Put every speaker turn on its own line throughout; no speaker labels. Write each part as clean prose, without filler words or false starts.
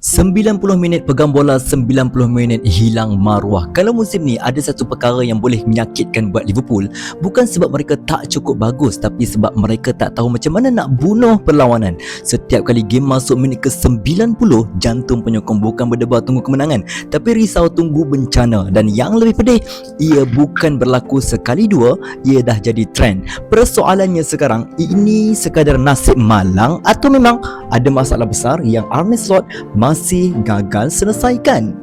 90 minit pegang bola, 90 minit hilang maruah. Kalau musim ni ada satu perkara yang boleh menyakitkan buat Liverpool, bukan sebab mereka tak cukup bagus, tapi sebab mereka tak tahu macam mana nak bunuh perlawanan. Setiap kali game masuk minit ke-90, jantung penyokong bukan berdebar tunggu kemenangan, tapi risau tunggu bencana. Dan yang lebih pedih, ia bukan berlaku sekali dua, ia dah jadi trend. Persoalannya sekarang, ini sekadar nasib malang atau memang ada masalah besar yang Arne Slot masih gagal selesaikan.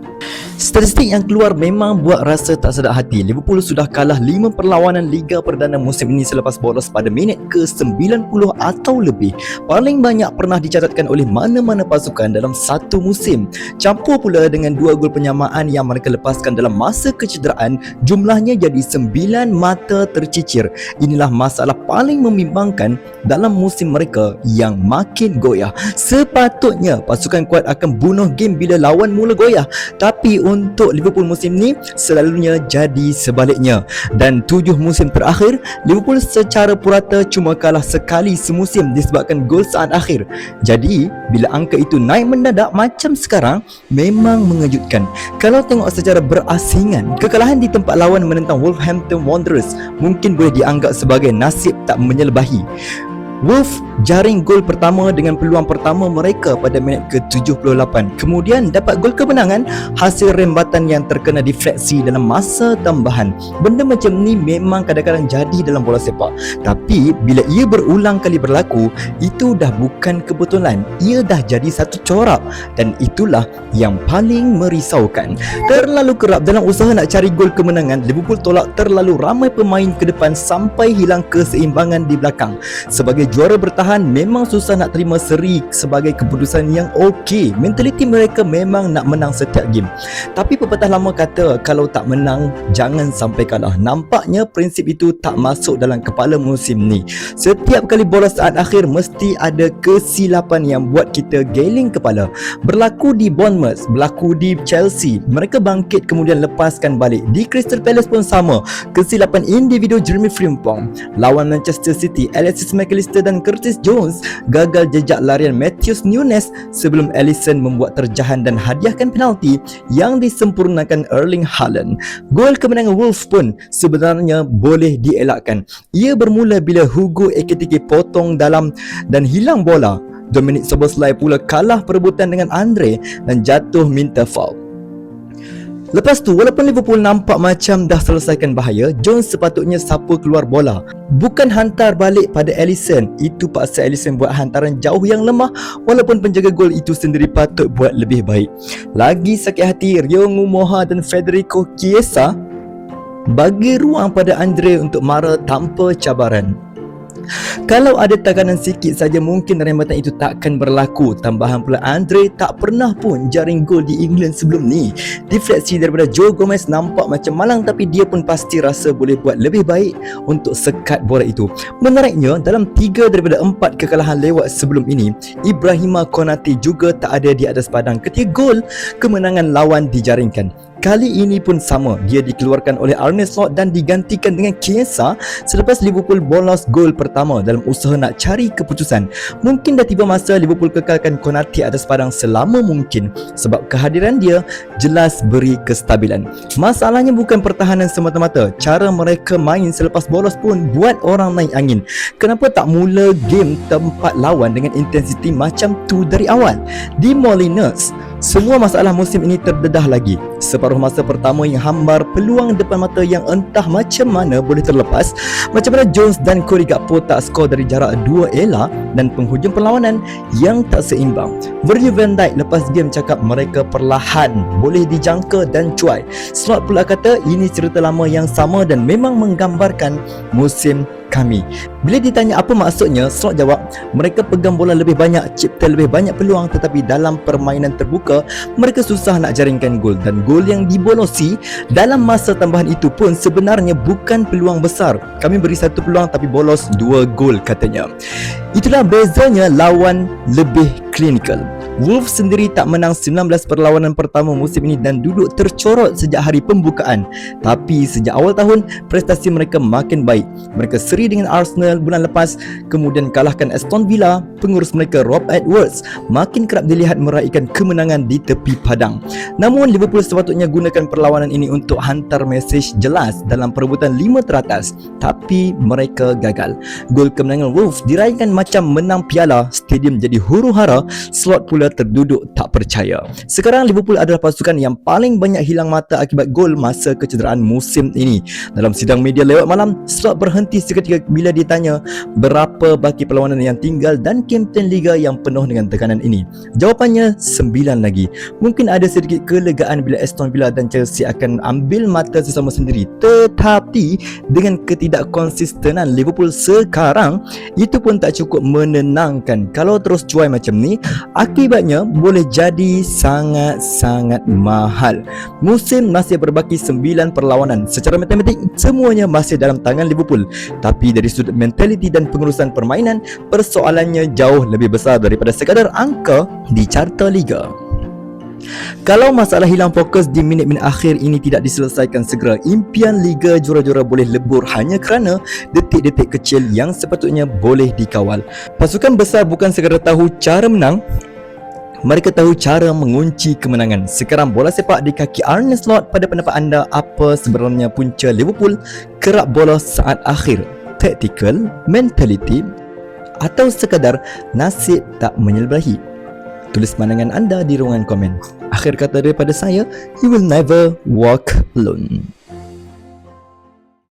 Statistik yang keluar memang buat rasa tak sedap hati. Liverpool sudah kalah 5 perlawanan Liga Perdana musim ini selepas bolos pada minit ke-90 atau lebih. Paling banyak pernah dicatatkan oleh mana-mana pasukan dalam satu musim. Campur pula dengan 2 gol penyamaan yang mereka lepaskan dalam masa kecederaan, jumlahnya jadi 9 mata tercicir. Inilah masalah paling membimbangkan dalam musim mereka yang makin goyah. Sepatutnya pasukan kuat akan bunuh game bila lawan mula goyah, tapi untuk Liverpool musim ni selalunya jadi sebaliknya. Dan 7 musim terakhir, Liverpool secara purata cuma kalah sekali semusim disebabkan gol saat akhir. Jadi bila angka itu naik mendadak macam sekarang, memang mengejutkan. Kalau tengok secara berasingan, kekalahan di tempat lawan menentang Wolverhampton Wanderers mungkin boleh dianggap sebagai nasib tak menyelebahi. Wolves jaring gol pertama dengan peluang pertama mereka pada minit ke-78. Kemudian dapat gol kemenangan hasil rembatan yang terkena defleksi dalam masa tambahan. Benda macam ni memang kadang-kadang jadi dalam bola sepak. Tapi bila ia berulang kali berlaku, itu dah bukan kebetulan. Ia dah jadi satu corak, dan itulah yang paling merisaukan. Terlalu kerap dalam usaha nak cari gol kemenangan, Liverpool tolak terlalu ramai pemain ke depan sampai hilang keseimbangan di belakang. Sebagai juara bertahan, memang susah nak terima seri sebagai keputusan yang okey. Mentaliti mereka memang nak menang setiap game. Tapi pepatah lama kata, kalau tak menang, jangan sampai kalah. Nampaknya prinsip itu tak masuk dalam kepala musim ni. Setiap kali bola saat akhir mesti ada kesilapan yang buat kita geling kepala. Berlaku di Bournemouth, berlaku di Chelsea, mereka bangkit kemudian lepaskan balik. Di Crystal Palace pun sama, kesilapan individu Jeremy Frimpong. Lawan Manchester City, Alexis McAllister dan Curtis Jones gagal jejak larian Matheus Nunes sebelum Alisson membuat terjahan dan hadiahkan penalti yang disempurnakan Erling Haaland. Gol kemenangan Wolves pun sebenarnya boleh dielakkan. Ia bermula bila Hugo Ekitike potong dalam dan hilang bola. Dominic Szoboszlai pula kalah perebutan dengan Andre dan jatuh minta foul. Lepas tu, walaupun Liverpool nampak macam dah selesaikan bahaya, Jones sepatutnya sapu keluar bola, bukan hantar balik pada Alisson. Itu paksa Alisson buat hantaran jauh yang lemah, walaupun penjaga gol itu sendiri patut buat lebih baik. Lagi sakit hati, Rio Ngumoha dan Federico Chiesa bagi ruang pada Andre untuk mara tanpa cabaran. Kalau ada tekanan sikit saja, mungkin rembatan itu takkan berlaku. Tambahan pula, Andre tak pernah pun jaring gol di England sebelum ni. Defleksi daripada Joe Gomez nampak macam malang, tapi dia pun pasti rasa boleh buat lebih baik untuk sekat bola itu. Menariknya, dalam 3 daripada 4 kekalahan lewat sebelum ini, Ibrahima Konate juga tak ada di atas padang ketika gol kemenangan lawan dijaringkan. Kali ini pun sama, dia dikeluarkan oleh Arne Slot dan digantikan dengan Chiesa selepas Liverpool bolos gol pertama dalam usaha nak cari keputusan. Mungkin dah tiba masa Liverpool kekalkan Konate atas padang selama mungkin, sebab kehadiran dia jelas beri kestabilan. Masalahnya bukan pertahanan semata-mata, cara mereka main selepas bolos pun buat orang naik angin. Kenapa tak mula game tempat lawan dengan intensiti macam tu dari awal? Di Molineux, semua masalah musim ini terdedah lagi. Separuh masa pertama yang hambar, peluang depan mata yang entah macam mana boleh terlepas, macam mana Jones dan Cody Gakpo tak skor dari jarak 2 elak, dan penghujung perlawanan yang tak seimbang. Virgil van Dijk lepas game cakap mereka perlahan, boleh dijangka dan cuai. Slot pula kata ini cerita lama yang sama dan memang menggambarkan musim kami. Bila ditanya apa maksudnya, Slot jawab, mereka pegang bola lebih banyak, cipta lebih banyak peluang, tetapi dalam permainan terbuka mereka susah nak jaringkan gol, dan gol yang dibolosi dalam masa tambahan itu pun sebenarnya bukan peluang besar. Kami beri 1 peluang tapi bolos 2 gol, katanya. Itulah bezanya lawan lebih klinikal. Wolves sendiri tak menang 19 perlawanan pertama musim ini dan duduk tercorot sejak hari pembukaan. Tapi sejak awal tahun, prestasi mereka makin baik. Mereka seri dengan Arsenal bulan lepas, kemudian kalahkan Aston Villa. Pengurus mereka Rob Edwards makin kerap dilihat meraihkan kemenangan di tepi padang. Namun Liverpool sepatutnya gunakan perlawanan ini untuk hantar mesej jelas dalam perebutan 5 teratas, tapi mereka gagal. Gol kemenangan Wolves diraihkan macam menang piala, stadium jadi huru-hara, slot pula terduduk tak percaya. Sekarang Liverpool adalah pasukan yang paling banyak hilang mata akibat gol masa kecederaan musim ini. Dalam sidang media lewat malam, Slot berhenti seketika bila ditanya berapa baki perlawanan yang tinggal dan kempen Liga yang penuh dengan tekanan ini. Jawapannya 9 lagi. Mungkin ada sedikit kelegaan bila Aston Villa dan Chelsea akan ambil mata sesama sendiri, tetapi dengan ketidakkonsistenan Liverpool sekarang, itu pun tak cukup menenangkan. Kalau terus cuai macam ni, akibatnya boleh jadi sangat-sangat mahal. Musim masih berbaki 9 perlawanan. Secara matematik, semuanya masih dalam tangan Liverpool. Tapi dari sudut mentaliti dan pengurusan permainan, persoalannya jauh lebih besar daripada sekadar angka di carta Liga. Kalau masalah hilang fokus di minit-minit akhir ini tidak diselesaikan segera, impian Liga Jura-Jura boleh lebur hanya kerana detik-detik kecil yang sepatutnya boleh dikawal. Pasukan besar bukan sekadar tahu cara menang, mereka tahu cara mengunci kemenangan. Sekarang bola sepak di kaki Arne Slot. Pada pendapat anda, apa sebenarnya punca Liverpool kerap bola saat akhir? Tactical, mentality, atau sekadar nasib tak menyelbahi? Tulis pandangan anda di ruangan komen. Akhir kata daripada saya, you will never walk alone.